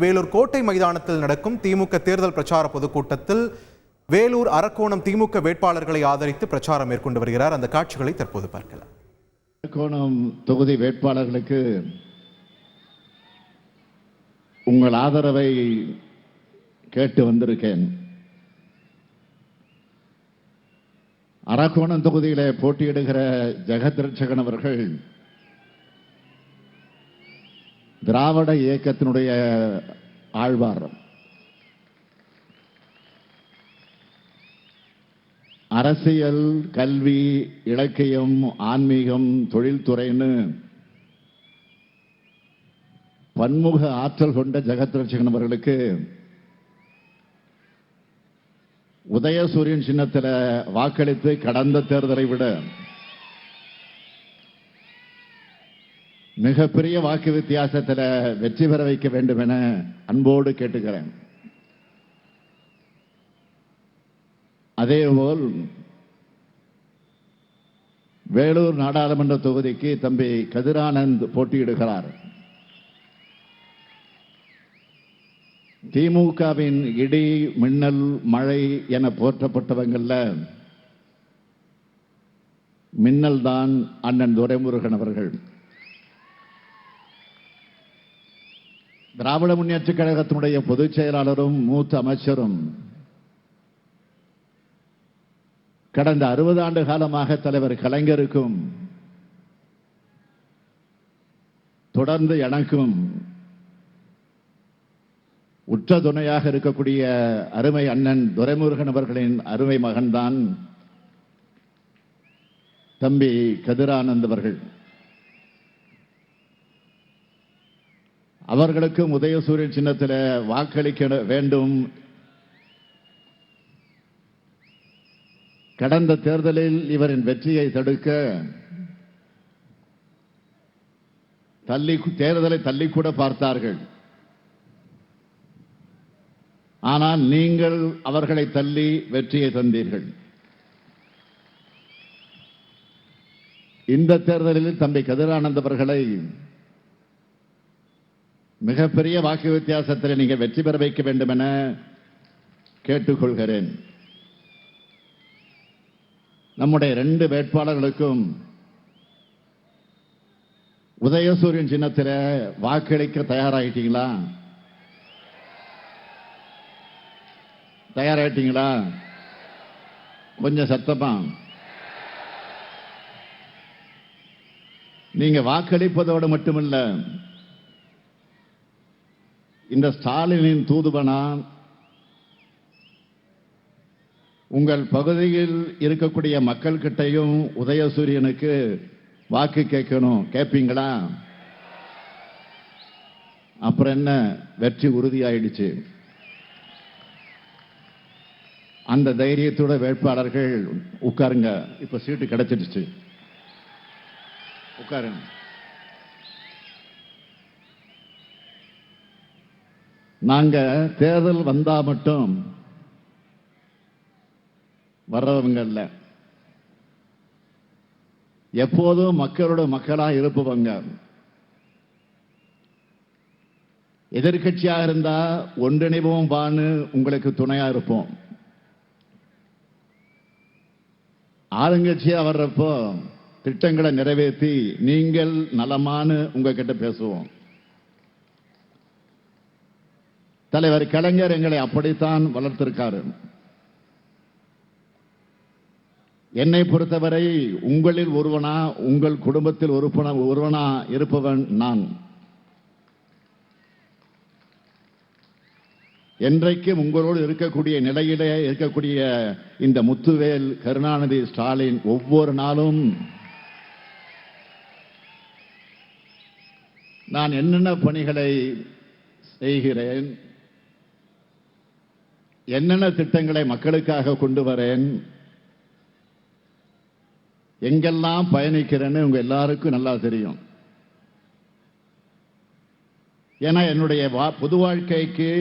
வேலூர் கோட்டை மைதானத்தில் நடக்கும் திமுக தேர்தல் பிரச்சார பொதுக்கூட்டத்தில் வேலூர் அரக்கோணம் திமுக வேட்பாளர்களை ஆதரித்து பிரச்சாரம் மேற்கொண்டு வருகிறார். அந்த காட்சிகளை தற்போது பார்க்கலாம். அரக்கோணம் தொகுதி வேட்பாளர்களுக்கு உங்கள் ஆதரவை கேட்டு வந்திருக்கேன். அரக்கோணம் தொகுதியில போட்டியிடுகிற ஜெகத்ரட்சகன் அவர்கள் திராவிட இயக்கத்தினுடைய ஆழ்வார். அரசியல், கல்வி, இலக்கியம், ஆன்மீகம், தொழில்துறைன்னு பன்முக ஆற்றல் கொண்ட ஜெகத்ரட்சகன் அவர்களுக்கு உதயசூரியன் சின்னத்தில் வாக்களித்து கடந்த தேர்தலை விட மிகப்பெரிய வாக்கு வித்தியாசத்தில் வெற்றி பெற வைக்க வேண்டும் என அன்போடு கேட்டுக்கிறேன். அதேபோல் வேலூர் நாடாளுமன்ற தொகுதிக்கு தம்பி கதிரானந்த் போட்டியிடுகிறார். திமுகவின் இடி, மின்னல், மழை என போற்றப்பட்டவங்கள்ல மின்னல் தான் அண்ணன் துரைமுருகன் அவர்கள். திராவிட முன்னேற்ற கழகத்தினுடைய பொதுச் செயலாளரும் மூத்த அமைச்சரும் கடந்த 60 ஆண்டு காலமாக தலைவர் கலைஞருக்கும் தொடர்ந்து எனக்கும் உற்ற துணையாக இருக்கக்கூடிய அருமை அண்ணன் துரைமுருகன் அவர்களின் அருமை மகன்தான் தம்பி கதிரானந்த் அவர்கள். அவர்களுக்கும் உதயசூரியன் சின்னத்தில் வாக்களிக்க வேண்டும். கடந்த தேர்தலில் இவரின் வெற்றியை தடுக்க தேர்தலை தள்ளிக்கூட பார்த்தார்கள். ஆனால் நீங்கள் அவர்களை தள்ளி வெற்றியை தந்தீர்கள். இந்த தேர்தலில் தம்பி கதிரானந்த் அவர்களை மிகப்பெரிய வாக்கு வித்தியாசத்தில் நீங்கள் வெற்றி பெற வைக்க வேண்டும் என கேட்டுக்கொள்கிறேன். நம்முடைய 2 வேட்பாளர்களுக்கும் உதயசூரியன் சின்னத்தில் வாக்களிக்க தயாராகிட்டீங்களா? தயாராகிட்டீங்களா? கொஞ்சம் சத்தமா. நீங்க வாக்களிப்பதோடு மட்டுமல்ல, இந்த ஸ்டாலினின் தூதுவனா உங்கள் பகுதியில் இருக்கக்கூடிய மக்கள் கிட்டையும் உதயசூரியனுக்கு வாக்கு கேட்கணும். கேட்பீங்களா? அப்புறம் என்ன, வெற்றி உறுதியாயிடுச்சு. அந்த தைரியத்தோட வேட்பாளர்கள் உட்காருங்க. இப்ப சீட்டு கிடைச்சிடுச்சு, உட்காருங்க. நாங்க தேர்தல் வந்தா மட்டும் வர்றவங்க இல்ல, எப்போதும் மக்களோட மக்களா இருப்பவங்க. எதிர்கட்சியாக இருந்தா ஒன்றிணைவோம் வான்னு உங்களுக்கு துணையா இருப்போம். ஆளுங்கட்சியா வர்றப்போ திட்டங்களை நிறைவேற்றி நீங்கள் நலமானு உங்ககிட்ட பேசுவோம். தலைவர் கலைஞர் எங்களை அப்படித்தான் வளர்த்திருக்காரு. என்னை பொறுத்தவரை உங்களில் ஒருவனா, உங்கள் குடும்பத்தில் ஒருவனா இருப்பவன் நான். என்றைக்கும் உங்களோடு இருக்கக்கூடிய நிலையிலே இருக்கக்கூடிய இந்த முத்துவேல், கருணாநிதி, ஸ்டாலின் ஒவ்வொரு நாளும் நான் என்னென்ன பணிகளை செய்கிறேன், என்னென்ன திட்டங்களை மக்களுக்காக கொண்டு வரேன், எங்கெல்லாம் பயணிக்கிறேன்னு உங்க எல்லாருக்கும் நல்லா தெரியும். ஏன்னா என்னுடைய பொது வாழ்க்கைக்கு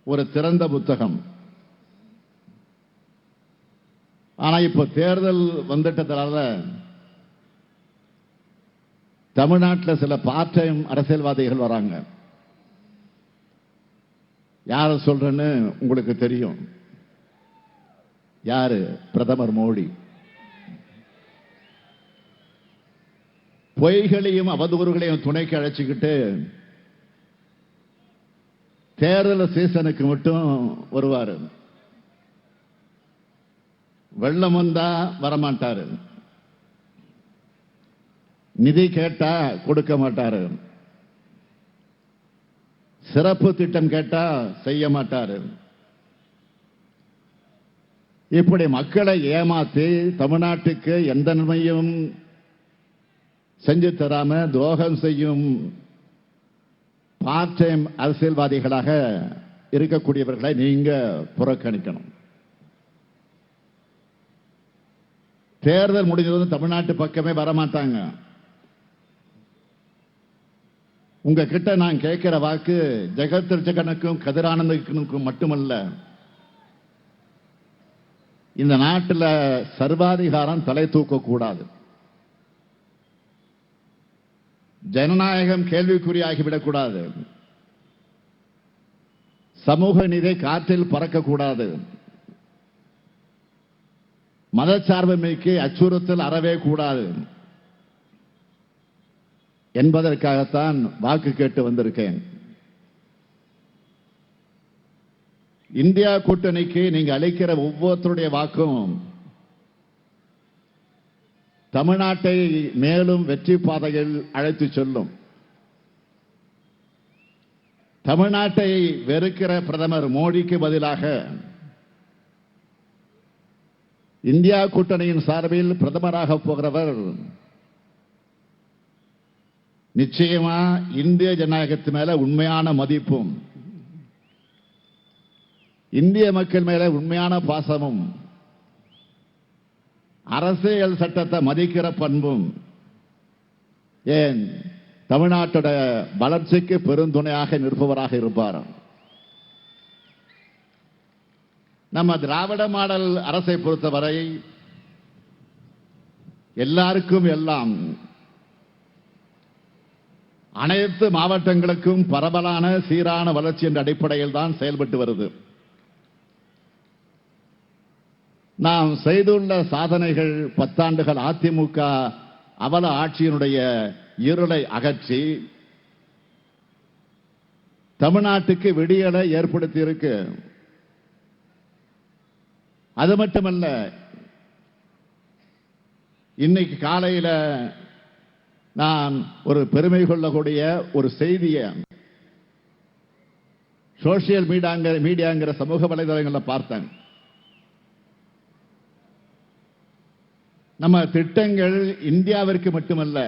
ஒரு திறந்த புத்தகம். ஆனா இப்ப தேர்தல் வந்துட்டதால தமிழ்நாட்டில் சில பார்ட் டைம் அரசியல்வாதிகள் வராங்க. யார சொல்றேன்னு உங்களுக்கு தெரியும். யாரு? பிரதமர் மோடி. பொய்களையும் அவதூறுகளையும் துணைக்கு அழைச்சிக்கிட்டு தேர்தல் சீசனுக்கு மட்டும் வருவாரு. வெள்ளம் வந்தா வரமாட்டாரு, நிதி கேட்டா கொடுக்க மாட்டாரு, சிறப்பு திட்டம் கேட்டா செய்ய மாட்டாரு. இப்படி மக்களை ஏமாத்தி தமிழ்நாட்டுக்கு எந்த நன்மையும் செஞ்சு தராம துரோகம் செய்யும் பார்ட் டைம் அரசியல்வாதிகளாக இருக்கக்கூடியவர்களை நீங்க புறக்கணிக்கணும். தேர்தல் முடிஞ்சதும் தமிழ்நாட்டு பக்கமே வரமாட்டாங்க. உங்க கிட்ட நான் கேட்கிற வாக்கு ஜெகத்ரட்சகனுக்கும் கதிரானந்தனுக்கும் மட்டுமல்ல, இந்த நாட்டில் சர்வாதிகாரம் தலை தூக்க கூடாது, ஜனநாயகம் கேள்விக்குறியாகிவிடக் கூடாது, சமூக நீதி காற்றில் பறக்கக்கூடாது, மதச்சார்பின்மைக்கு அச்சுறுத்தல் அறவே கூடாது என்பதற்காகத்தான் வாக்கு கேட்டு வந்திருக்கேன். இந்தியா கூட்டணிக்கு நீங்க அளிக்கிற ஒவ்வொருத்தருடைய வாக்கும் தமிழ்நாட்டை மேலும் வெற்றி பாதையில் அழைத்து செல்லும். தமிழ்நாட்டை வெறுக்கிற பிரதமர் மோடிக்கு பதிலாக இந்தியா கூட்டணியின் சார்பில் பிரதமராக போகிறவர் நிச்சயமா இந்திய ஜனநாயகத்து மேல உண்மையான மதிப்பும் இந்திய மக்கள் மேல உண்மையான பாசமும் அரசியல் சட்டத்தை மதிக்கிற பண்பும் ஏன் தமிழ்நாட்டோட வளர்ச்சிக்கு பெருந்துணையாக நிற்பவராக இருப்பார். நம்ம திராவிட மாடல் அரசை பொறுத்தவரை எல்லாருக்கும் எல்லாம், அனைத்து மாவட்டங்களுக்கும் பரவலான சீரான வளர்ச்சி என்ற அடிப்படையில் தான் செயல்பட்டு வருது. நாம் செய்துள்ள சாதனைகள் 10 ஆண்டுகள் அதிமுக அவல ஆட்சியினுடைய இருளை அகற்றி தமிழ்நாட்டுக்கு விடியலை ஏற்படுத்தி இருக்கு. அது மட்டுமல்ல, இன்னைக்கு காலையில நான் ஒரு பெருமை கொள்ளக்கூடிய ஒரு செய்தியை சோசியல் மீடியாங்கிற சமூக வலைதளங்களில் பார்த்தேன். நம்ம திட்டங்கள் இந்தியாவிற்கு மட்டுமல்ல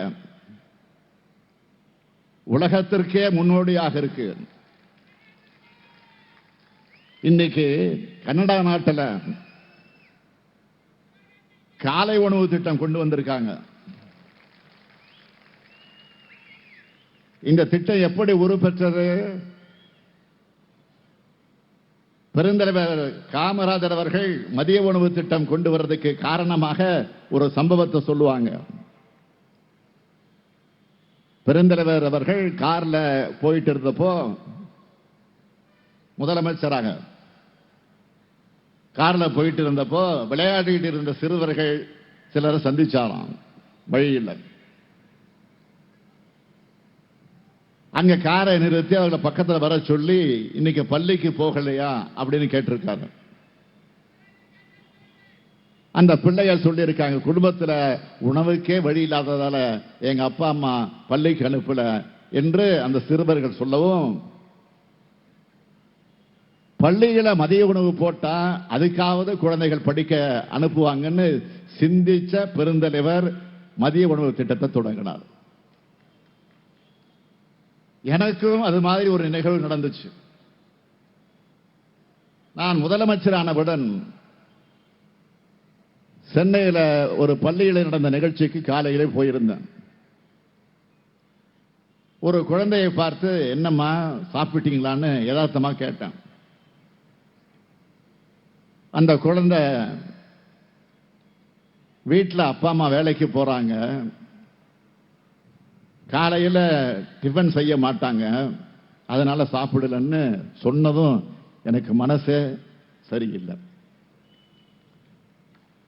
உலகத்திற்கே முன்னோடியாக இருக்கு. இன்னைக்கு கனடா நாட்டில் காலை உணவு திட்டம் கொண்டு வந்திருக்காங்க. இந்த திட்டம் எப்படி உருப்பெற்றது? பெருந்தலைவர் காமராஜர் அவர்கள் மதிய உணவு திட்டம் கொண்டு வர்றதுக்கு காரணமாக ஒரு சம்பவத்தை சொல்லுவாங்க. பெருந்தலைவர் அவர்கள் கார்ல போயிட்டு இருந்தப்போ, முதலமைச்சராக கார்ல போயிட்டு இருந்தப்போ விளையாடிட்டு இருந்த சிறுவர்கள் சிலரை சந்திச்சாராம் வழியில். அங்க காரை நிறுத்தி அவங்களை பக்கத்தில் வர சொல்லி, இன்னைக்கு பள்ளிக்கு போகலையா அப்படின்னு கேட்டிருக்காங்க. அந்த பிள்ளைகள் சொல்லி இருக்காங்க, குடும்பத்தில் உணவுக்கே வழி இல்லாததால எங்க அப்பா அம்மா பள்ளிக்கு அனுப்பல என்று அந்த சிறுவர்கள் சொல்லவும், பள்ளியில மதிய உணவு போட்டா அதுக்காவது குழந்தைகள் படிக்க அனுப்புவாங்கன்னு சிந்திச்ச பெருந்தலைவர் மதிய உணவு திட்டத்தை தொடங்கினார். எனக்கும் அது மாதிரி ஒரு நிகழ்வு நடந்துச்சு. நான் முதலமைச்சரானவுடன் சென்னையில் ஒரு பள்ளியில் நடந்த நிகழ்ச்சிக்கு காலையிலே போயிருந்தேன். ஒரு குழந்தையை பார்த்து, என்னம்மா சாப்பிட்டீங்களான்னு யதார்த்தமா கேட்டேன். அந்த குழந்தை, வீட்டில் அப்பா அம்மா வேலைக்கு போறாங்க, காலையில் டிஃபன் செய்ய மாட்டாங்க, அதனால சாப்பிடலன்னு சொன்னதும் எனக்கு மனசே சரியில்லை.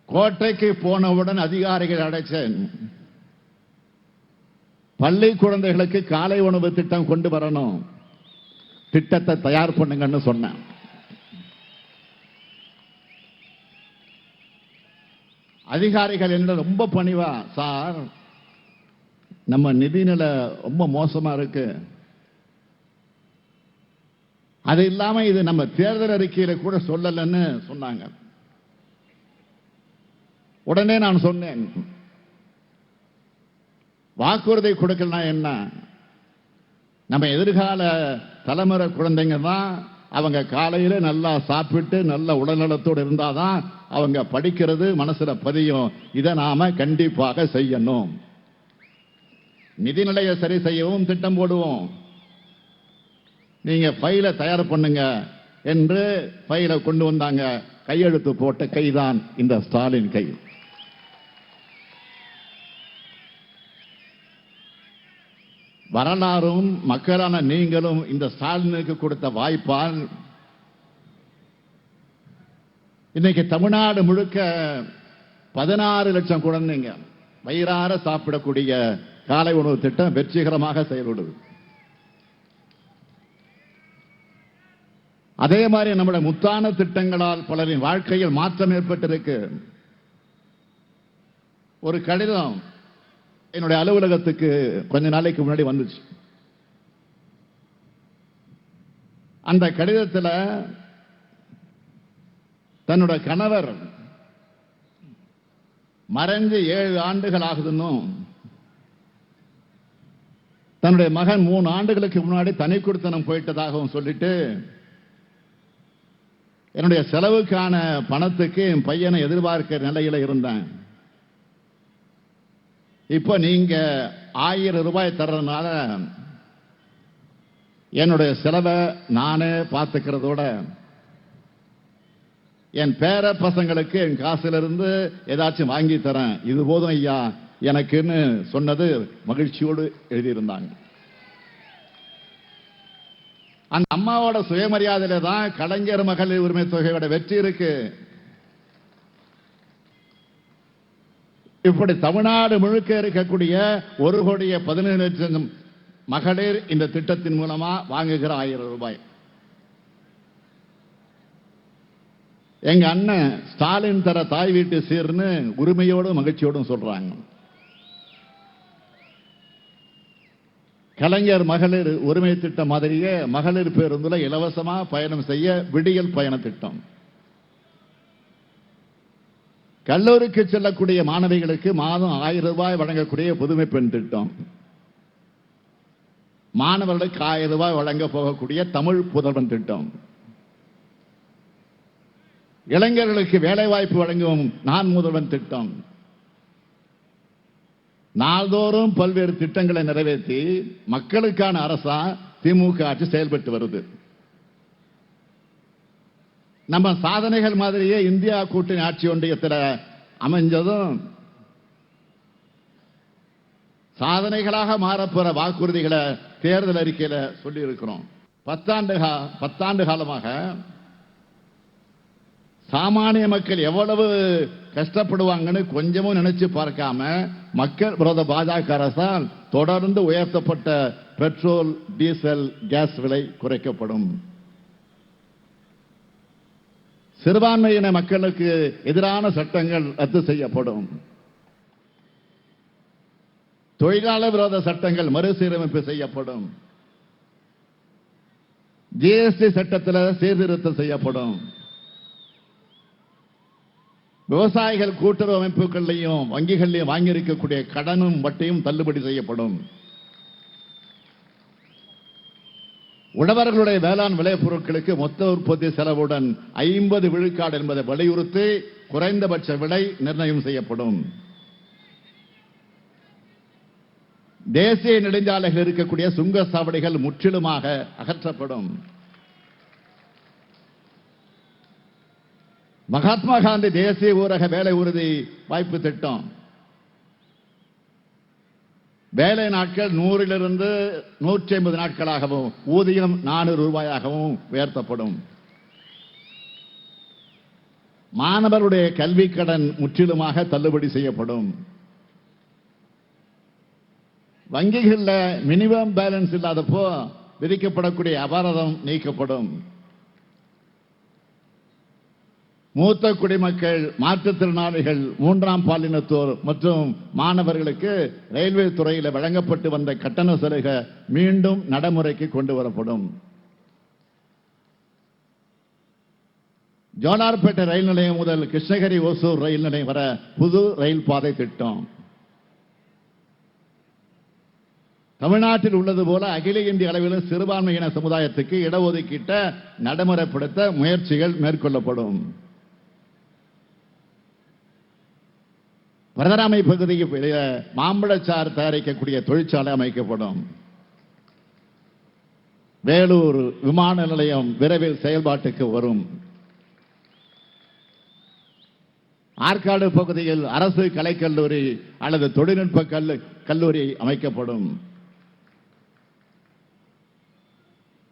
கோட்டைக்கு போனவுடன் அதிகாரிகள் அழைச்சேன், பள்ளி குழந்தைகளுக்கு காலை உணவு திட்டம் கொண்டு வரணும், திட்டத்தை தயார் பண்ணுங்கன்னு சொன்னேன். அதிகாரிகள் என்ன ரொம்ப பணிவா, சார் நம்ம நிதிநிலை ரொம்ப மோசமா இருக்கு, அது இல்லாம இது நம்ம தேர்தல் அறிக்கையில கூட சொல்லலன்னு சொன்னாங்க. உடனே நான் சொன்னேன், வாக்குறுதி கொடுக்கலனா என்ன, நம்ம எதிர்கால தலைமுறை குழந்தைங்க தான், அவங்க காலையில நல்லா சாப்பிட்டு நல்ல உடல்நலத்தோடு இருந்தாதான் அவங்க படிக்கிறது மனசுல பதியும். இதை நாம கண்டிப்பாக செய்யணும். நிதிநிலையை சரி செய்யவும் திட்டம் போடுவோம், நீங்க ஃபைல தயார் பண்ணுங்க என்று ஃபைலை கொண்டு வந்தாங்க. கையெழுத்து போட்ட கைதான் இந்த ஸ்டாலின் கை. வரலாறும் மக்களான நீங்களும் இந்த ஸ்டாலினுக்கு கொடுத்த வாய்ப்பால் இன்னைக்கு தமிழ்நாடு முழுக்க 16 லட்சம் குழந்தைங்க வயிறார சாப்பிடக்கூடிய காலை உணவு திட்டம் வெற்றிகரமாக செயல்படுது. அதே மாதிரி நம்முடைய முத்தான திட்டங்களால் பலரின் வாழ்க்கையில் மாற்றம் ஏற்பட்டிருக்கு. ஒரு கடிதம் என்னுடைய அலுவலகத்துக்கு கொஞ்ச நாளைக்கு முன்னாடி வந்துச்சு. அந்த கடிதத்தில் தன்னுடைய கணவர் மறைஞ்சு 7 ஆண்டுகள் ஆகுதுன்னும், தன்னுடைய மகன் 3 ஆண்டுகளுக்கு முன்னாடி தனி குடித்தனம் போயிட்டதாகவும் சொல்லிட்டு, என்னுடைய செலவுக்கான பணத்துக்கு என் பையனை எதிர்பார்க்கிற நிலையில இருந்தேன், இப்ப நீங்க 1000 ரூபாய் தர்றதுனால என்னுடைய செலவை நானே பார்த்துக்கிறதோட என் பேர பசங்களுக்கு என் காசிலிருந்து ஏதாச்சும் வாங்கி தரேன், இது போதும் ஐயா எனக்குன்னு சொன்னது மகிழ்ச்சியோடு எழுதியிருந்தாங்க. அந்த அம்மாவோட சுயமரியாதையில தான் கலைஞர் மகளிர் உரிமை தொகையோட வெற்றி இருக்கு. இப்படி தமிழ்நாடு முழுக்க இருக்கக்கூடிய 1,17 லட்சம் மகளிர் இந்த திட்டத்தின் மூலமா வாங்குகிற 1000 ரூபாய். எங்க அண்ணன் ஸ்டாலின் தர தாய் வீட்டு சீர்னு உரிமையோடும் மகிழ்ச்சியோடும் சொல்றாங்க. கலைஞர் மகளிர் உரிமை திட்டம் மாதிரியே மகளிர் பேருந்துல இலவசமா பயணம் செய்ய விடியல் பயண திட்டம். கல்லூரிக்கு செல்லக்கூடிய மாணவிகளுக்கு மாதம் 1000 ரூபாய் வழங்கக்கூடிய புதுமை பெண் திட்டம். மாணவர்களுக்கு 1000 ரூபாய் வழங்க போகக்கூடிய தமிழ் புதல்வன் திட்டம். இளைஞர்களுக்கு வேலைவாய்ப்பு வழங்கும் நான் முதல்வன் திட்டம். நாள்தோறும் பல்வேறு திட்டங்களை நிறைவேற்றி மக்களுக்கான அரசா திமுக ஆட்சி செயல்பட்டு வருது. நம்ம சாதனைகள் மாதிரியே இந்தியா கூட்டணி ஆட்சி ஒன்றியத்தில் அமைஞ்சதும் சாதனைகளாக மாறப்போற வாக்குறுதிகளை தேர்தல் அறிக்கையில சொல்லி இருக்கிறோம். 10 ஆண்டு காலமாக சாமானிய மக்கள் எவ்வளவு கஷ்டப்படுவாங்கன்னு கொஞ்சமும் நினைச்சு பார்க்காம மக்கள் விரோத பாஜக அரசால் தொடர்ந்து உயர்த்தப்பட்ட பெட்ரோல், டீசல், கேஸ் விலை குறைக்கப்படும். சிறுபான்மையின மக்களுக்கு எதிரான சட்டங்கள் ரத்து செய்யப்படும். தொழிலாளர் விரோத சட்டங்கள் மறுசீரமைப்பு செய்யப்படும். ஜிஎஸ்டி சட்டத்தில் சீர்திருத்தம் செய்யப்படும். விவசாயிகள் கூட்டுறவு அமைப்புகளையும் வங்கிகளையும் வாங்கியிருக்கக்கூடிய கடனும் வட்டியும் தள்ளுபடி செய்யப்படும். உழவர்களுடைய வேளாண் விளைபொருட்களுக்கு மொத்த உற்பத்தி செலவுடன் 50 விழுக்காடு என்பதை வலியுறுத்தி குறைந்தபட்ச விலை நிர்ணயம் செய்யப்படும். தேசிய நெடுஞ்சாலைகள் இருக்கக்கூடிய சுங்க சாவடிகள் முற்றிலுமாக அகற்றப்படும். மகாத்மா காந்தி தேசிய ஊரக வேலை உறுதி வாய்ப்பு திட்டம் வேலை நாட்கள் 100 150 நாட்களாகவும் ஊதியம் 400 ரூபாயாகவும் உயர்த்தப்படும். மாணவருடைய கல்வி கடன் முற்றிலுமாக தள்ளுபடி செய்யப்படும். வங்கிகளில் மினிமம் பேலன்ஸ் இல்லாதப்போ விதிக்கப்படக்கூடிய அபராதம் நீக்கப்படும். மூத்த குடிமக்கள், மாற்றுத்திறனாளிகள், 3ஆம் பாலினத்தோர் மற்றும் மாணவர்களுக்கு ரயில்வே துறையில் வழங்கப்பட்டு வந்த கட்டண சலுகை மீண்டும் நடைமுறைக்கு கொண்டு வரப்படும். ஜோலார்பேட்டை ரயில் நிலையம் முதல் கிருஷ்ணகிரி ஓசூர் ரயில் நிலையம் வர புது ரயில் பாதை திட்டம். தமிழ்நாட்டில் உள்ளது போல அகில இந்திய அளவில் சிறுபான்மையின சமுதாயத்துக்கு இடஒதுக்கீட்டை நடைமுறைப்படுத்த முயற்சிகள் மேற்கொள்ளப்படும். வரதராமை பகுதிக்கு மாம்பழச்சாறு தயாரிக்கக்கூடிய தொழிற்சாலை அமைக்கப்படும். வேலூர் விமான நிலையம் விரைவில் செயல்பாட்டுக்கு வரும். ஆற்காடு பகுதியில் அரசு கலைக்கல்லூரி அல்லது தொழில்நுட்ப கல்லூரி அமைக்கப்படும்.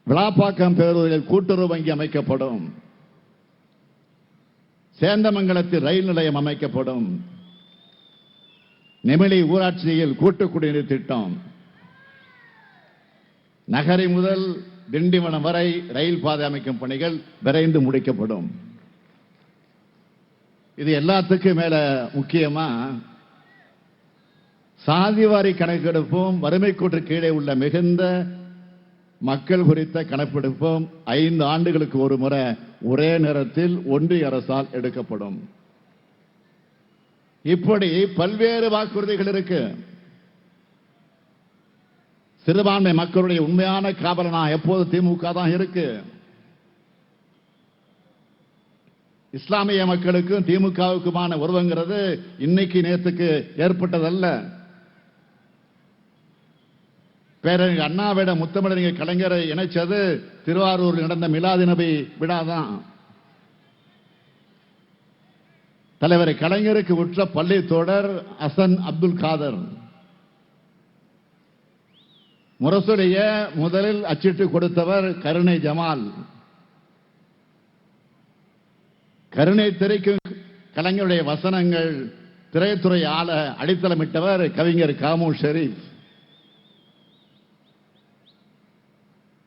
விளாப்பாக்கம் பேரூரில் கூட்டுறவு வங்கி அமைக்கப்படும். சேந்தமங்கலத்தில் ரயில் நிலையம் அமைக்கப்படும். நெமிலி ஊராட்சியில் கூட்டு குடிநீர் திட்டம். நகரி முதல் திண்டிவனம் வரை ரயில் பாதை அமைக்கும் பணிகள் விரைந்து முடிக்கப்படும். இது எல்லாத்துக்கும் மேல முக்கியமா சாதிவாரி கணக்கெடுப்பும் வறுமை கோட்டு கீழே உள்ள மிகுந்த மக்கள் குறித்த கணக்கெடுப்பும் 5 ஆண்டுகளுக்கு ஒரு முறை ஒரே நேரத்தில் ஒன்றிய அரசால் எடுக்கப்படும். இப்படி பல்வேறு வாக்குறுதிகள் இருக்கு. சிறுபான்மை மக்களுடைய உண்மையான காவலனா எப்போது திமுக தான் இருக்கு. இஸ்லாமிய மக்களுக்கும் திமுகவுக்குமான உறவுங்கிறது இன்னைக்கு நேற்றுக்கு ஏற்பட்டதல்ல. பேரறிஞர் அண்ணாவிட முத்தமிழறிஞர் கலைஞரை இணைச்சது திருவாரூரில் நடந்த மிலாது நபி விழாதான். தலைவர் கலைஞருக்கு உற்ற பள்ளி தோழர் ஹசன் அப்துல் காதர் முரசொலிய முதலில் அச்சிட்டு கொடுத்தவர் கருணை ஜமால். கருணை திரைக்கும் கலைஞருடைய வசனங்கள் திரைத்துறை ஆள அடித்தளமிட்டவர் கவிஞர் காமு ஷெரீப்.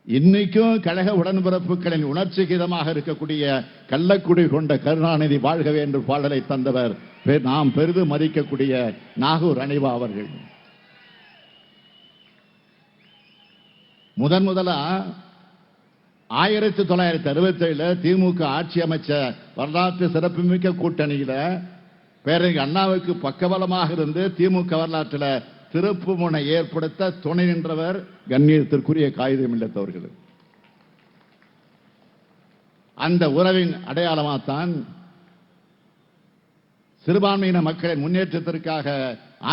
இன்னைக்கும் கழக உடன்பிறப்புகளின் உணர்ச்சிகிதமாக இருக்கக்கூடிய கள்ளக்குடி கொண்ட கருணாநிதி வாழ்கவே என்று பாடலை தந்தவர் நாம் பெரிதும் மதிக்கக்கூடிய நாகூர் அனிவா அவர்கள். முதலா 1967 திமுக ஆட்சி அமைச்ச வரலாற்று சிறப்புமிக்க கூட்டணியில பேரறிஞர் அண்ணாவுக்கு பக்கபலமாக இருந்து திமுக வரலாற்றில் திருப்பு முனை ஏற்படுத்த துணை நின்றவர் கண்ணியத்திற்குரிய காகிதம் இல்லத்தவர்கள். அந்த உறவின் அடையாளமாகத்தான் சிறுபான்மையின மக்களின் முன்னேற்றத்திற்காக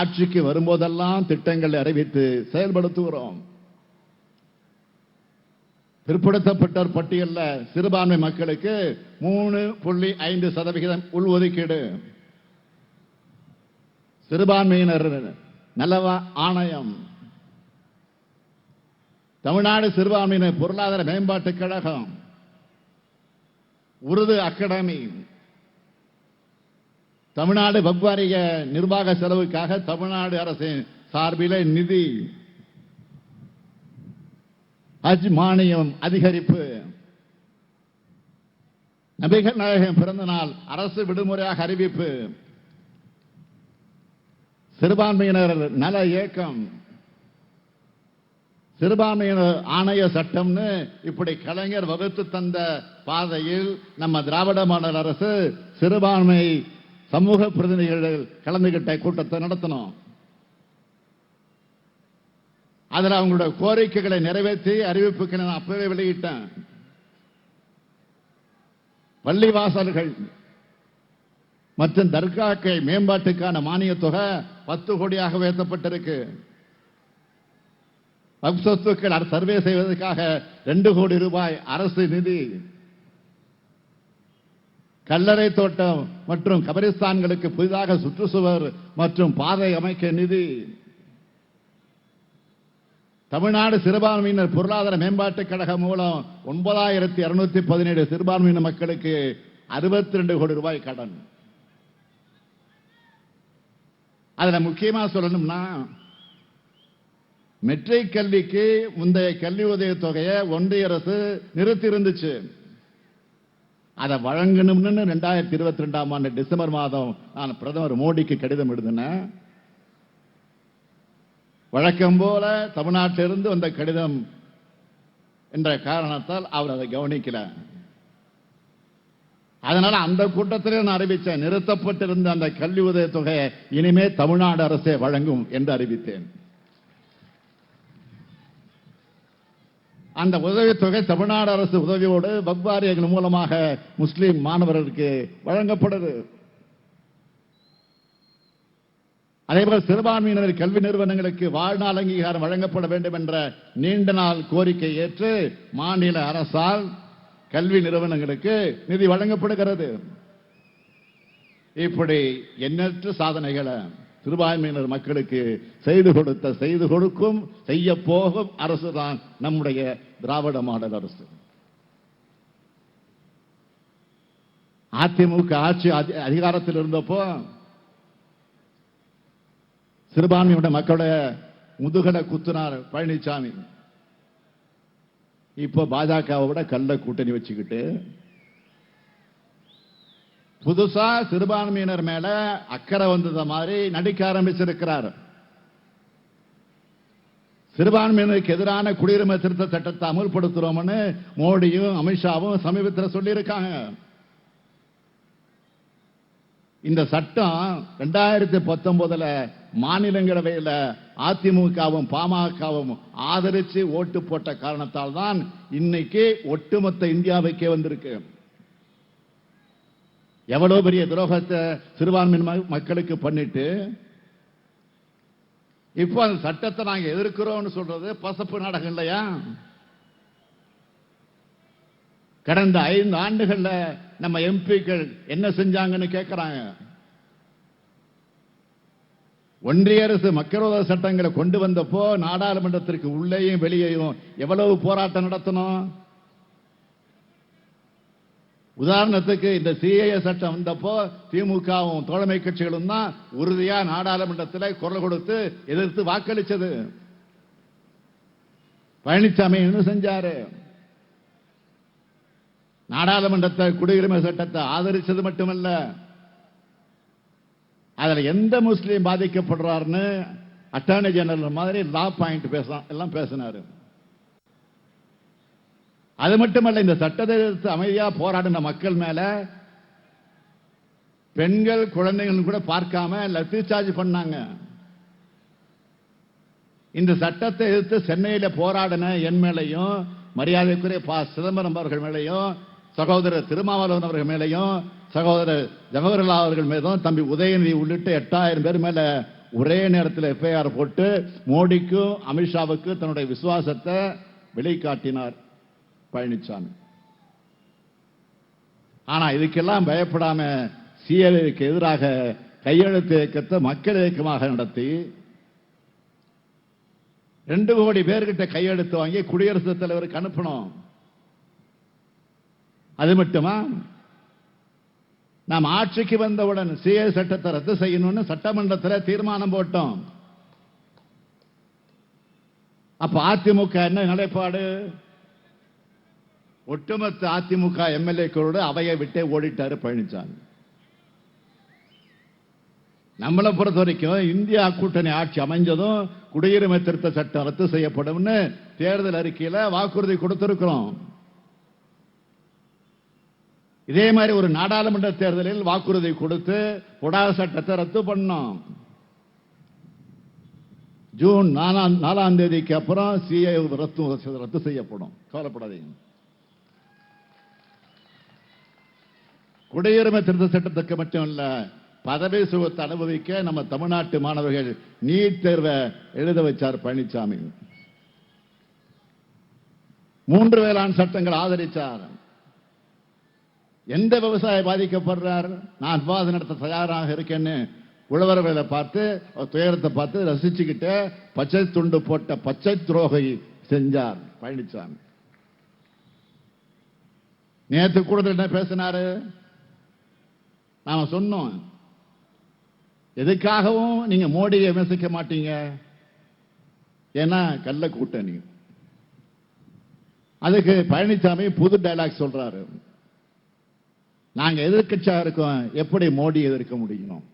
ஆட்சிக்கு வரும்போதெல்லாம் திட்டங்களை அறிவித்து செயல்படுத்துகிறோம். பிற்படுத்தப்பட்டோர் பட்டியலில் சிறுபான்மை மக்களுக்கு 3.5% உள்ஒதுக்கீடு. சிறுபான்மையினர் நல ஆணையம், தமிழ்நாடு சிறுபான்மையினர் பொருளாதார மேம்பாட்டுக் கழகம், உருது அகாடமி, தமிழ்நாடு வக்வாரிய நிர்வாக செலவுக்காக தமிழ்நாடு அரசின் சார்பில் நிதி, ஹஜ் மானியம் அதிகரிப்பு, நபிகள் நாயகம் பிறந்த நாள் அரசு விடுமுறையாக அறிவிப்பு, சிறுபான்மையினர் நல இயக்கம், சிறுபான்மையினர் ஆணைய சட்டம்னு இப்படி கலைஞர் வகுத்து தந்த பாதையில் நம்ம திராவிட மாடல் அரசு சிறுபான்மை சமூக பிரதிநிதிகள் கலந்துகிட்ட கூட்டத்தை நடத்தணும். அதில் அவங்களுடைய கோரிக்கைகளை நிறைவேற்றி அறிவிப்புகளை நான் அப்பவே வெளியிட்டேன். பள்ளிவாசல்கள் மற்றும் தர்காக்கள் மேம்பாட்டுக்கான மானிய தொகை 10 கோடியாக உயர்த்தப்பட்டிருக்கு. சொத்துக்கள் சர்வே செய்வதற்காக 2 கோடி ரூபாய் அரசு நிதி. கல்லறை தோட்டம் மற்றும் கபரிஸ்தான்களுக்கு புதிதாக சுற்றுச்சுவர் மற்றும் பாதை அமைக்க நிதி. தமிழ்நாடு சிறுபான்மையினர் பொருளாதார மேம்பாட்டுக் கழகம் மூலம் 9217 சிறுபான்மையின மக்களுக்கு 62 கோடி ரூபாய் கடன். அதுல முக்கியமா சொல்லணும்னா, மெட்ரிக் கல்விக்கு முந்தைய கல்வி உதவி தொகையை ஒன்றிய அரசு நிறுத்தி இருந்துச்சு. அதை வழங்கணும்னு 2022ஆம் ஆண்டு டிசம்பர் மாதம் நான் பிரதமர் மோடிக்கு கடிதம் எழுதினேன். வழக்கம் போல தமிழ்நாட்டிலிருந்து வந்த கடிதம் என்ற காரணத்தால் அவர் அதை கவனிக்கல. அதனால அந்த கூட்டத்திலே நான் அறிவித்தேன், நிறுத்தப்பட்டிருந்த அந்த கல்வி உதவி தொகையை இனிமே தமிழ்நாடு அரசே வழங்கும் என்று அறிவித்தேன். அந்த உதவித்தொகை தமிழ்நாடு அரசு உதவியோடு வக்ஃப் மூலமாக முஸ்லிம் மாணவர்களுக்கு வழங்கப்படுது. அதேபோல் சிறுபான்மையினர் கல்வி நிறுவனங்களுக்கு வாழ்நாள் அங்கீகாரம் வழங்கப்பட வேண்டும் என்ற நீண்ட நாள் கோரிக்கை ஏற்று மாநில அரசால் கல்வி நிறுவனங்களுக்கு நிதி வழங்கப்படுகிறது. இப்படி எண்ணற்ற சாதனைகளை சிறுபான்மையினர் மக்களுக்கு செய்து கொடுத்த, செய்து கொடுக்கும், செய்ய போகும் அரசு தான் நம்முடைய திராவிட மாடல் அரசு. அதிமுக ஆட்சி அதிகாரத்தில் இருந்தப்போ சிறுபான்மையுடைய மக்களுடைய முதுகலை குத்துனார் பழனிசாமி. இப்ப பாஜகவோட கள்ள கூட்டணி வச்சுக்கிட்டு புதுசா சிறுபான்மையினர் மேல அக்கறை வந்தது மாதிரி நடிக்க ஆரம்பிச்சிருக்கிறார். சிறுபான்மையினருக்கு எதிரான குடியுரிமை திருத்த சட்டத்தை அமல்படுத்துறோம்னு மோடியும் அமித்ஷாவும் சமீபத்தில் சொல்லியிருக்காங்க. இந்த சட்டம் 2019 மாநிலங்களவையில் அதிமுகவும் பாமகவும் ஆதரிச்சு ஓட்டு போட்ட காரணத்தால் தான் இன்னைக்கு ஒட்டுமொத்த இந்தியாவுக்கே வந்திருக்கு. எவ்வளவு பெரிய துரோகத்தை சிறுபான்மை மக்களுக்கு பண்ணிட்டு இப்போ அந்த சட்டத்தை நாங்க எதிர்க்கிறோம் சொல்றது பசப்பு நாடகம் இல்லையா? கடந்த 5 ஆண்டுகள்ல நம்ம எம்பிக்கள் என்ன செஞ்சாங்கன்னு கேட்கிறாங்க. ஒன்றிய அரசு மக்களோட சட்டங்களை கொண்டு வந்தப்போ நாடாளுமன்றத்திற்கு உள்ளேயும் வெளியேயும் எவ்வளவு போராட்டம் நடத்தணும். உதாரணத்துக்கு இந்த சிஏஏ சட்டம் வந்தப்போ திமுகவும் தோழமை கட்சிகளும் தான் உறுதியா நாடாளுமன்றத்தில் குரல் கொடுத்து எதிர்த்து வாக்களிச்சது. பழனிசாமி என்ன செஞ்சாரு? நாடாளுமன்றத்தை குடியுரிமை சட்டத்தை ஆதரிச்சது மட்டுமல்ல, அதுல எந்த முஸ்லீம் பாதிக்கப்படுறாருன்னு அட்டார்னி ஜெனரல் மாதிரி லா பாயிண்ட் எல்லாம் பேசினாரு. அது மட்டுமல்ல, இந்த சட்டத்தை எதிர்த்து அமைதியா போராடின மக்கள் மேல பெண்கள் குழந்தைகள் கூட பார்க்காம லத்தி சார்ஜ் பண்ணாங்க. இந்த சட்டத்தை எதிர்த்து சென்னையில போராடின என் மேலையும் மரியாதைக்குரிய சிதம்பரம் அவர்கள் மேலையும் சகோதரர் திருமாவளவன் அவர்கள் மேலையும் சகோதரர் ஜவஹர்லால் அவர்கள் மீதும் தம்பி உதயநிதி உள்ளிட்ட 8000 பேர் மேல ஒரே நேரத்தில் எஃப்ஐஆர் போட்டு மோடிக்கும் அமித்ஷாவுக்கும் தன்னுடைய விசுவாசத்தை வெளிக்காட்டினார் பழனிசாமி. ஆனா இதுக்கெல்லாம் பயப்படாம சிஏஏக்கு எதிராக கையெழுத்து இயக்கத்தை மக்கள் இயக்கமாக நடத்தி 2 கோடி பேர்கிட்ட கையெழுத்து வாங்கி குடியரசுத் தலைவருக்கு அனுப்பணும். அது மட்டுமா, நாம் ஆட்சிக்கு வந்தவுடன் சிஏ சட்டத்தை ரத்து செய்யணும்னு சட்டமன்றத்தில் தீர்மானம் போட்டோம். அப்ப அதிமுக என்ன நிலைப்பாடு? ஒட்டுமொத்த அதிமுக எம்எல்ஏக்களோடு அவையை விட்டே ஓடிட்டாரு பழனிசாமி. நம்மளை பொறுத்த வரைக்கும் இந்தியா கூட்டணி ஆட்சி அமைஞ்சதும் குடியுரிமை திருத்த சட்டம் ரத்து செய்யப்படும் தேர்தல் அறிக்கையில வாக்குறுதி கொடுத்திருக்கிறோம். இதே மாதிரி ஒரு நாடாளுமன்ற தேர்தலில் வாக்குறுதி கொடுத்து புடா சட்டத்தை ரத்து பண்ணோம். ஜூன் 4ஆம் தேதிக்கு அப்புறம் சிஏ ரத்து செய்யப்படும். கவலைப்படாதீங்க. குடியுரிமை திருத்த சட்டத்துக்கு மட்டுமல்ல, பதவி சுகத்தை அனுபவிக்க நம்ம தமிழ்நாட்டு மாணவர்கள் நீட் தேர்வை எழுத வச்சார் பழனிசாமி. 3 வேளாண் சட்டங்கள் ஆதரிச்சார். எந்த விவசாயி பாதிக்கப்படுறார்? நான் விவாதம் நடத்த தயாராக இருக்கேன்னு உழவர்களை பார்த்து துயரத்தை பார்த்து ரசிச்சுக்கிட்டு பச்சை துண்டு போட்ட பச்சை துரோகை செஞ்சார் பழனிசாமி. நேற்று கூட என்ன பேசினாரு? நாம சொன்னோம், எதுக்காகவும் நீங்க மோடியை விமர்சிக்க மாட்டீங்க, ஏன்னா கள்ள கூட்டணி. அதுக்கு பழனிசாமி புது டைலாக் சொல்றாரு, நாங்க எதிர்க்கட்சியா இருக்கோம், எப்படி மோடி எதிர்க்க முடியும்?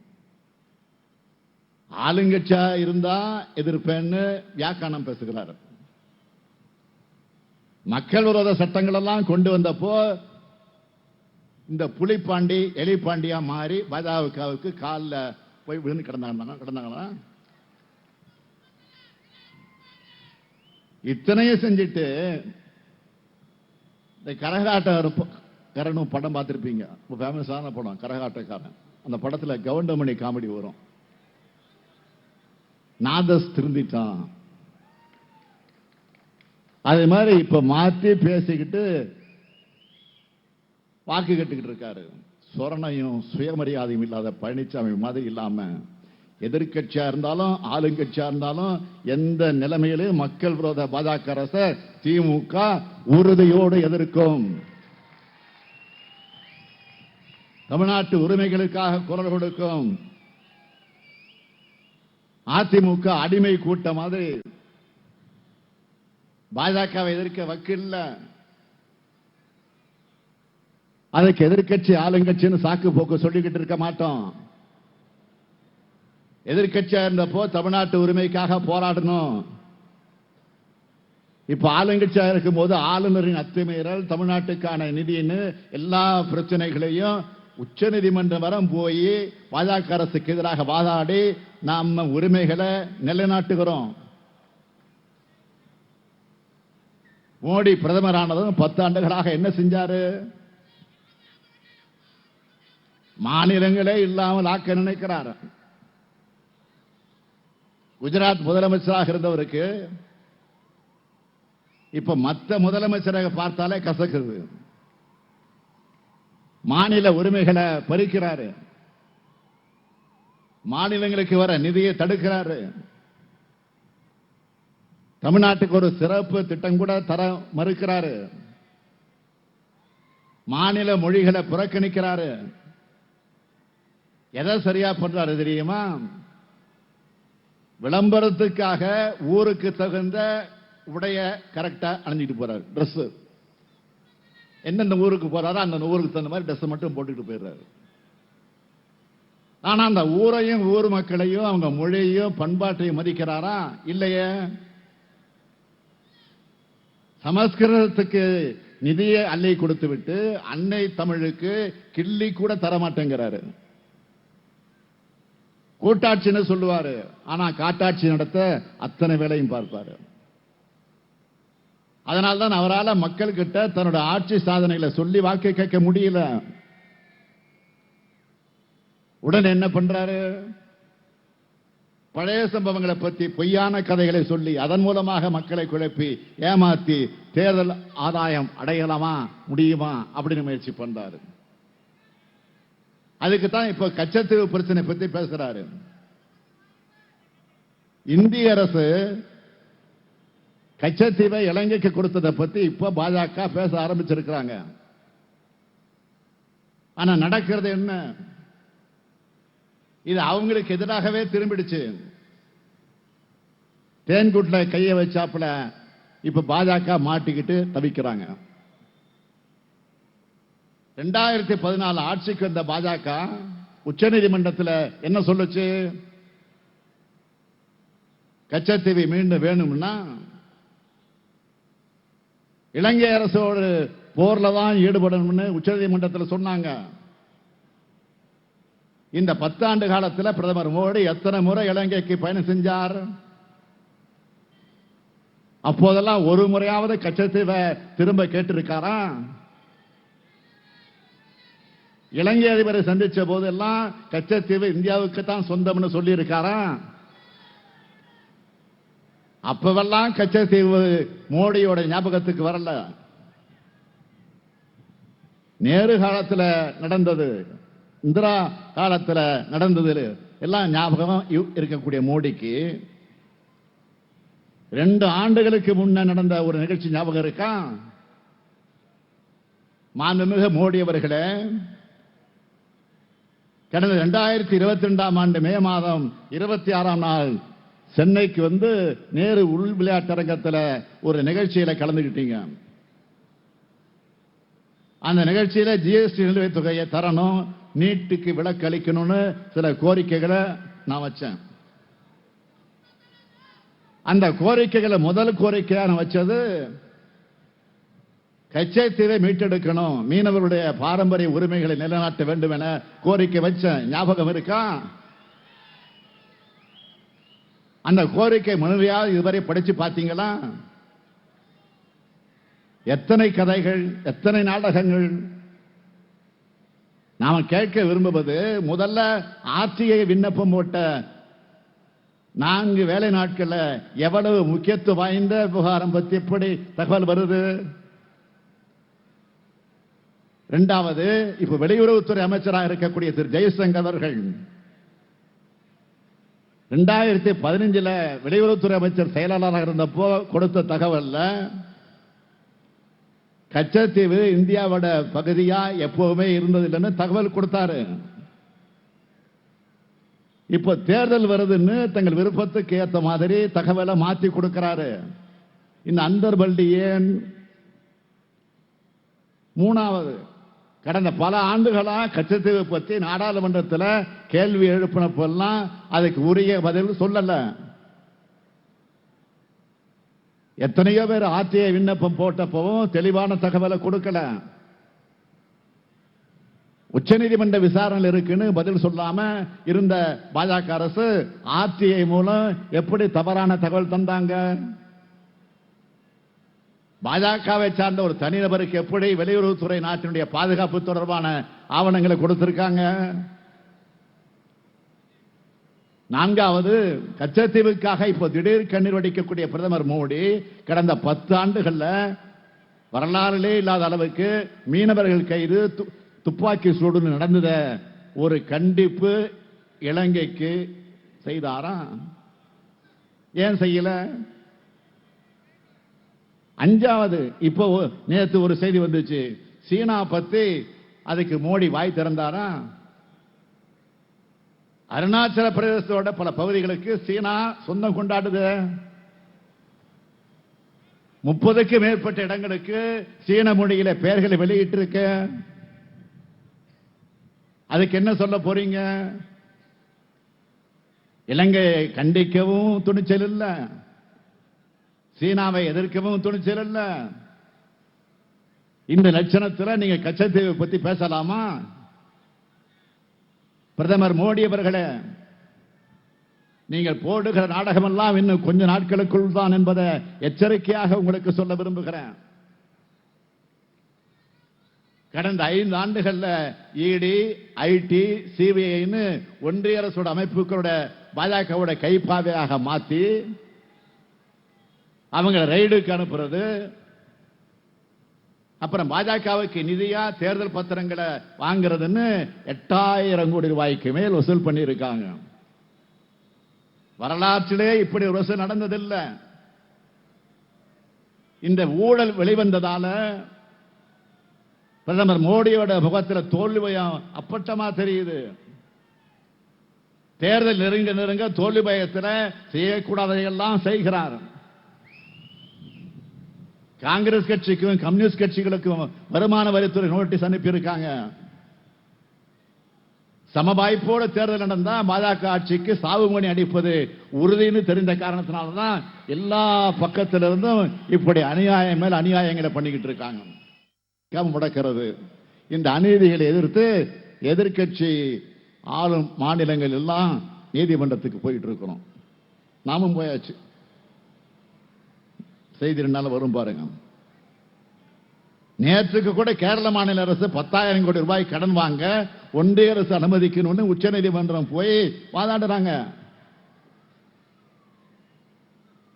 ஆளுங்கட்சியா இருந்தா எதிர்ப்பேன்னு வியாக்கானம் பேசுகிறார். மக்கள் விரோத சட்டங்கள் எல்லாம் கொண்டு வந்தப்போ இந்த புலிப்பாண்டி எலிப்பாண்டியா மாறி பாஜகவுக்கு காலில் போய் விழுந்து கிடந்தாங்களா? இத்தனையும் செஞ்சுட்டு இந்த கரகாட்டக்காரனும் படம் பார்த்திருப்பீங்க, ஃபேமஸான படம் கரகாட்டக்காரன். அந்த படத்துல கவுண்டமணி காமெடி வரும், நாதஸ் திருந்திட்டான். அதே மாதிரி இப்ப மாற்றி பேசிக்கிட்டு வாக்கு கட்டுக்கிட்டு இருக்காரு. சொரணையும் சுயமரியாதையும் இல்லாத பழனிசாமி மாதிரி இல்லாம எதிர்கட்சியா இருந்தாலும் ஆளுங்கட்சியா இருந்தாலும் எந்த நிலைமையிலும் மக்கள் விரோத பாஜக அரசை திமுக உறுதியோடு எதிர்க்கும். தமிழ்நாட்டு உரிமைகளுக்காக குரல் கொடுக்கும். அதிமுக அடிமை கூட்ட மாதிரி பாஜகவை எதிர்க்க வக்கில்ல. அதுக்கு எதிர்கட்சி ஆளுங்கட்சின்னு சாக்கு போக்கு சொல்லிக்கிட்டு இருக்க மாட்டோம். எதிர்கட்சியா இருந்தப்போ தமிழ்நாட்டு உரிமைக்காக போராடணும். இப்ப ஆளுங்கட்சியா இருக்கும் போது ஆளுநரின் அத்துமீறல், தமிழ்நாட்டுக்கான நிதின்னு எல்லா பிரச்சனைகளையும் உச்ச நீதிமன்றம் வரை போய் பாஜக அரசுக்கு எதிராக வாதாடி நாம உரிமைகளை நிலைநாட்டுகிறோம். மோடி பிரதமரானதும் 10 ஆண்டுகளாக என்ன செஞ்சாரு? மாநிலங்களே இல்லாமல் ஆக்க நினைக்கிறார். குஜராத் முதலமைச்சராக இருந்தவருக்கு இப்ப மற்ற முதலமைச்சராக பார்த்தாலே கசக்குது. மாநில உரிமைகளை பறிக்கிறாரு, மாநிலங்களுக்கு வர நிதியை தடுக்கிறாரு. தமிழ்நாட்டுக்கு ஒரு சிறப்பு திட்டம் கூட தர மறுக்கிறாரு. மாநில மொழிகளை புறக்கணிக்கிறாரு. எதை சரியா பண்றாரு தெரியுமா? விளம்பரத்துக்காக ஊருக்கு தகுந்த உடைய கரெக்டா அணிஞ்சிட்டு போறாரு. ட்ரெஸ் எந்தெந்த ஊருக்கு போறாரோ அந்த ஊருக்கு தகுந்த மாதிரி ட்ரெஸ் மட்டும் போட்டுட்டு போயிடுறாரு. ஆனா அந்த ஊரையும் ஊர் மக்களையும் அவங்க மொழியையும் பண்பாட்டையும் மதிக்கிறாரா? இல்லையே. சமஸ்கிருதத்துக்கு நிதியை அள்ளி கொடுத்து விட்டு அன்னை தமிழுக்கு கிள்ளி கூட தரமாட்டேங்கிறாரு. கூட்டாட்சின்னு சொல்லுவாரு, ஆனா காட்டாட்சி நடத்த அத்தனை வேலையும் பார்ப்பாரு. அதனால்தான் அவரால் மக்கள் கிட்ட தன்னோட ஆட்சி சாதனைகளை சொல்லி வாக்கு கேட்க முடியல. உடனே என்ன பண்றாரு? பழைய சம்பவங்களை பற்றி பொய்யான கதைகளை சொல்லி அதன் மூலமாக மக்களை குழப்பி ஏமாத்தி தேர்தல் ஆதாயம் அடையலாமா முடியுமா அப்படின்னு முயற்சி பண்றாரு. அதுக்கு தான் இப்ப கச்சத்தீவு பிரச்சனை பத்தி பேசுறாரு. இந்திய அரசு கச்சத்தீவை இலங்கைக்கு கொடுத்ததை பத்தி இப்ப பாஜக பேச ஆரம்பிச்சிருக்கிறாங்க. ஆனா நடக்கிறது என்ன? இது அவங்களுக்கு எதிராகவே திரும்பிடுச்சு. தேன்கூட்ல கைய வச்சாப்புல இப்ப பாஜக மாட்டிக்கிட்டு தவிக்கிறாங்க. 2014 ஆட்சிக்கு வந்த பாஜக உச்ச நீதிமன்றத்தில் என்ன சொல்லுச்சு? கச்சத்தீவை மீண்டும் வேணும்னா இலங்கை அரசோடு போர்ல தான் ஈடுபடணும்னு உச்ச நீதிமன்றத்தில் சொன்னாங்க. இந்த 10 ஆண்டு காலத்தில் பிரதமர் மோடி எத்தனை முறை இலங்கைக்கு பயணம் செஞ்சார்? அப்போதெல்லாம் ஒரு முறையாவது கச்சத்தீவை திரும்ப கேட்டிருக்காரா? இலங்கை அதிபரை சந்திச்ச போதெல்லாம் கச்சத்தீவு இந்தியாவுக்கு தான் சொந்தம்னு சொல்லி இருக்காரா? அப்பவெல்லாம் கச்சத்தீவு மோடியோட ஞாபகத்துக்கு வரல. நேரு காலத்தில் நடந்தது. இந்திரா காலத்துல நடந்தது எல்லாம் ஞாபகம் இருக்கக்கூடிய மோடிக்கு 2 ஆண்டுகளுக்கு முன்ன நடந்த ஒரு நிகழ்ச்சி ஞாபகம் இருக்கா? மாண்புமிகு மோடி அவர்களே, கடந்த 2022ஆம் ஆண்டு மே மாதம் 26ஆம் நாள் சென்னைக்கு வந்து நேரு உள் விளையாட்டரங்கத்தில் ஒரு நிகழ்ச்சியில கலந்துக்கிட்டீங்க. அந்த நிகழ்ச்சியில ஜிஎஸ்டி நிலுவைத் தொகையை தரணும், நீட்டுக்கு விலக்கு அளிக்கணும்னு சில கோரிக்கைகளை நான் வச்சேன். அந்த கோரிக்கைகளை முதல் கோரிக்கையா நான் வச்சது கச்சைத்தீவை மீட்டெடுக்கணும், மீனவருடைய பாரம்பரிய உரிமைகளை நிலைநாட்ட வேண்டும் என கோரிக்கை வச்சேன். ஞாபகம் இருக்கா? அந்த கோரிக்கை முழுமையாக இதுவரை படிச்சு பார்த்தீங்களா? எத்தனை கதைகள், எத்தனை நாடகங்கள். நாம கேட்க விரும்புவது, முதல்ல ஆர்டிஐ விண்ணப்பம் போட்ட 4 வேலை நாட்கள்ல எவ்வளவு முக்கியத்துவம் வாய்ந்த விவகாரம் பற்றி எப்படி தகவல் வருது? இரண்டாவது, இப்ப வெளியுறவுத்துறை அமைச்சராக இருக்கக்கூடிய திரு ஜெய்சங்கர் அவர்கள் 2015 வெளியுறவுத்துறை அமைச்சர் செயலாளராக இருந்தப்போ கொடுத்த தகவல்ல கச்சத்தீவு இந்தியாவோட பகுதியா எப்பவுமே இருந்ததில்லைன்னு தகவல் கொடுத்தாரு. இப்ப தேர்தல் வருதுன்னு தங்கள் விருப்பத்துக்கு ஏற்ற மாதிரி தகவலை மாத்தி கொடுக்கிறாரு. இந்த அந்தர்பல்டி ஏன்? மூணாவது, கடந்த பல ஆண்டுகளா கச்சத்தீவு பற்றி நாடாளுமன்றத்தில் கேள்வி எழுப்பினப்பெல்லாம் அதுக்கு உரிய பதில் சொல்லல. எத்தனையோ பேர் ஆர்டிஐ விண்ணப்பம் போட்டப்பவும் தெளிவான தகவலை கொடுக்கல. உச்சநீதிமன்ற விசாரணை இருக்குன்னு பதில் சொல்லாம இருந்த பாஜக அரசு ஆர்டிஐ மூலம் எப்படி தவறான தகவல் தந்தாங்க? பாஜகவை சார்ந்த ஒரு தனிநபருக்கு எப்படி வெளியுறவுத்துறை நாட்டினுடைய பாதுகாப்பு தொடர்பான ஆவணங்களை கொடுத்திருக்காங்க? நான்காவது, கச்சத்தீவுக்காக இப்போ திடீர் கண்ணீர் வடிக்கக்கூடிய பிரதமர் மோடி கடந்த 10 ஆண்டுகள்ல வரலாறிலே இல்லாத அளவுக்கு மீனவர்கள் கைது, துப்பாக்கி சூடு நடந்தத ஒரு கண்டிப்பு இலங்கைக்கு செய்தாரா? ஏன் செய்யல? அஞ்சாவது, இப்போ நேற்று ஒரு செய்தி வந்துச்சு, சீனா பத்தி அதுக்கு மோடி வாய் திறந்தாரா? அருணாச்சல பிரதேசத்தோட பல பகுதிகளுக்கு சீனா சொந்தம் கொண்டாடுது. 30க்கு மேற்பட்ட இடங்களுக்கு சீன மொழியில பெயர்களை வெளியிட்டு இருக்க. அதுக்கு என்ன சொல்ல போறீங்க? இலங்கையை கண்டிக்கவும் துணிச்சல் இல்ல, சீனாவை எதிர்க்கவும் துணிச்சல் இல்ல. இந்த லட்சணத்தில் நீங்க கச்சத்தீவை பத்தி பேசலாமா? பிரதமர் மோடி அவர்களே, நீங்கள் போடுகிற நாடகமெல்லாம் இன்னும் கொஞ்ச நாட்களுக்குள் தான் என்பதை எச்சரிக்கையாக உங்களுக்கு சொல்ல விரும்புகிறேன். கடந்த 5 ஆண்டுகள்ல இடி, ஐடி, சிபிஐன்னு ஒன்றிய அரசோட அமைப்புகளோட பாஜகவோட கைப்பாவையாக மாத்தி அவங்க ரைடுக்கு அனுப்புறது, அப்புறம் பாஜகவுக்கு நிதியா தேர்தல் பத்திரங்களை வாங்குறதுன்னு 8000 கோடி ரூபாய்க்கு மேல் வசூல் பண்ணி இருக்காங்க. வரலாற்றிலே இப்படி ஒரு வசூல் நடந்ததில்லை. இந்த ஊழல் வெளிவந்ததால பிரதமர் மோடியோட முகத்தில் தோல்வியம் அப்பட்டமா தெரியுது. தேர்தல் நெருங்க தோல்வி பயத்தில் செய்யக்கூடாததையெல்லாம் செய்கிறார். காங்கிரஸ் கட்சிக்கும் கம்யூனிஸ்ட் கட்சிகளுக்கும் வருமான வரித்துறை நோட்டீஸ் அனுப்பி இருக்காங்க. சமவாய்ப்போட தேர்தல் நடந்தா பாஜக ஆட்சிக்கு சாவுமணி அடிப்பது உறுதினு தெரிந்த காரணத்தினால்தான் எல்லா பக்கத்திலிருந்தும் இப்படி அநியாயம் மேல் அநியாயங்களை பண்ணிக்கிட்டு இருக்காங்க. முடக்கிறது. இந்த அநீதிகளை எதிர்த்து எதிர்கட்சி ஆளும் மாநிலங்கள் எல்லாம் நீதிமன்றத்துக்கு போயிட்டு இருக்கிறோம். நாமும் போயாச்சு. செய்தி 2 நாள் வரும் பாருங்க. நேற்றுக்கு கூட கேரள மாநில அரசு 10,000 கோடி ரூபாய் கடன் வாங்க ஒன்றிய அரசு அனுமதிக்கணும்னு உச்ச நீதிமன்றம் போய் வாதாடுறாங்க.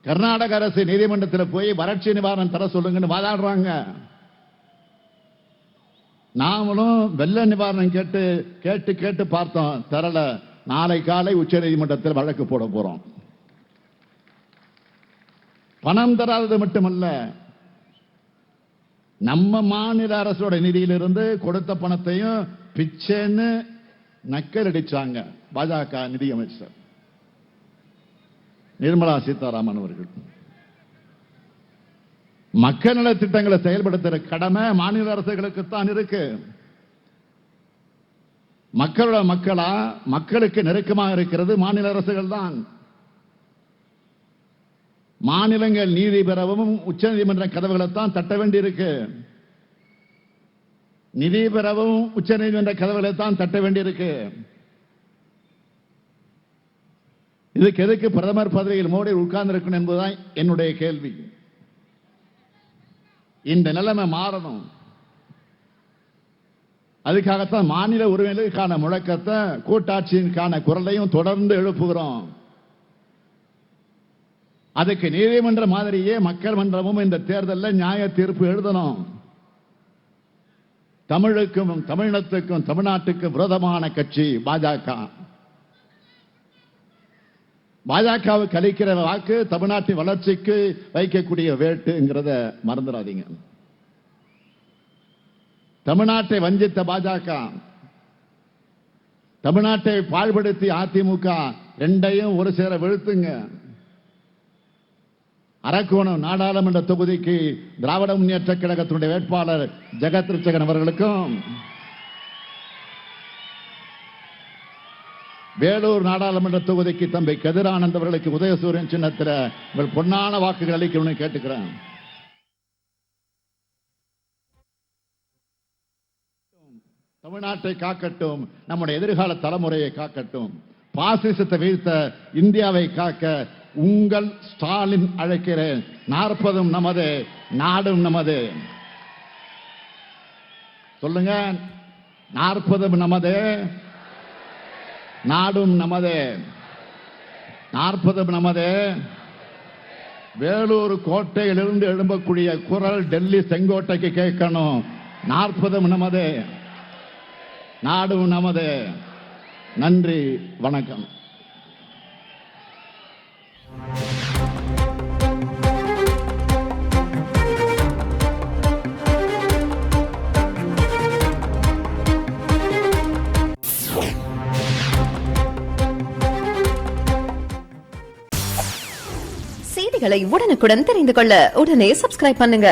கர்நாடக அரசு நீதிமன்றத்தில் போய் வறட்சி நிவாரணம் தர சொல்லுங்கன்னு வாதாடுறாங்க. நாமளும் வெள்ள நிவாரணம் கேட்டு கேட்டு கேட்டு பார்த்தோம், தரல. நாளை காலை உச்ச நீதிமன்றத்தில் வழக்கு போட போறோம். பணம் தராதது மட்டுமல்ல, நம்ம மாநில அரசோட நிதியிலிருந்து கொடுத்த பணத்தையும் பிச்சைன்னு நக்கல் அடிச்சாங்க பாஜக நிதியமைச்சர் நிர்மலா சீதாராமன் அவர்கள். மக்கள் நல திட்டங்களை செயல்படுத்துற கடமை மாநில அரசுகளுக்குத்தான் இருக்கு. மக்களோட மக்களா மக்களுக்கு நெருக்கமாக இருக்கிறது மாநில அரசுகள் தான். மாநிலங்கள் நீதி பெறவும் உச்ச நீதிமன்ற கதவுகளைத்தான் தட்ட வேண்டியிருக்கு. நிதி பெறவும் உச்ச நீதிமன்ற கதவுகளைத்தான் தட்ட வேண்டியிருக்கு. இதுக்கு எதுக்கு பிரதமர் பதவியில் மோடி உட்கார்ந்து இருக்கணும் என்பதுதான் என்னுடைய கேள்வி. இந்த நிலைமை மாறணும். அதுக்காகத்தான் மாநில உரிமைகளுக்கான முழக்கத்தை, கூட்டாட்சியின்கான குரலையும் தொடர்ந்து எழுப்புகிறோம். அதுக்கு நீதிமன்ற மாதிரியே மக்கள் மன்றமும் இந்த தேர்தலில் நியாய தீர்ப்பு எழுதணும். தமிழுக்கும் தமிழினத்துக்கும் தமிழ்நாட்டுக்கும் விரோதமான கட்சி பாஜக. பாஜகவுக்கு அளிக்கிற வாக்கு தமிழ்நாட்டின் வளர்ச்சிக்கு வைக்கக்கூடிய வேட்டுங்கிறத மறந்துடாதீங்க. தமிழ்நாட்டை வஞ்சித்த பாஜக, தமிழ்நாட்டை பாழ்படுத்தி அதிமுக, ரெண்டையும் ஒரு சேர வீழ்த்துங்க. அரக்கோணம் நாடாளுமன்ற தொகுதிக்கு திராவிட முன்னேற்ற கழகத்தினுடைய வேட்பாளர் ஜெகத் ரட்சகன் அவர்களுக்கும், வேலூர் நாடாளுமன்ற தொகுதிக்கு தம்பி கதிரானந்த் அவர்களுக்கு உதயசூரியன் சின்னத்தில் உங்கள் பொன்னான வாக்குகள் அளிக்கணும்னு கேட்டுக்கிறேன். தமிழ்நாட்டை காக்கட்டும், நம்முடைய எதிர்கால தலைமுறையை காக்கட்டும், பாசிசத்தை வீழ்த்த இந்தியாவை காக்க உங்கள் ஸ்டாலின் அழைக்கிறேன். 40 நமது, நாடும் நமது. சொல்லுங்க, 40 நமது, நாடும் நமது. 40 நமது. வேலூர் கோட்டையிலிருந்து எழும்பக்கூடிய குரல் டெல்லி செங்கோட்டைக்கு கேட்கணும். 40 நமது, நாடும் நமது. நன்றி, வணக்கம். செய்திகளை உடனுக்குடன் தெரிந்து கொள்ள உடனே சப்ஸ்கிரைப் பண்ணுங்க.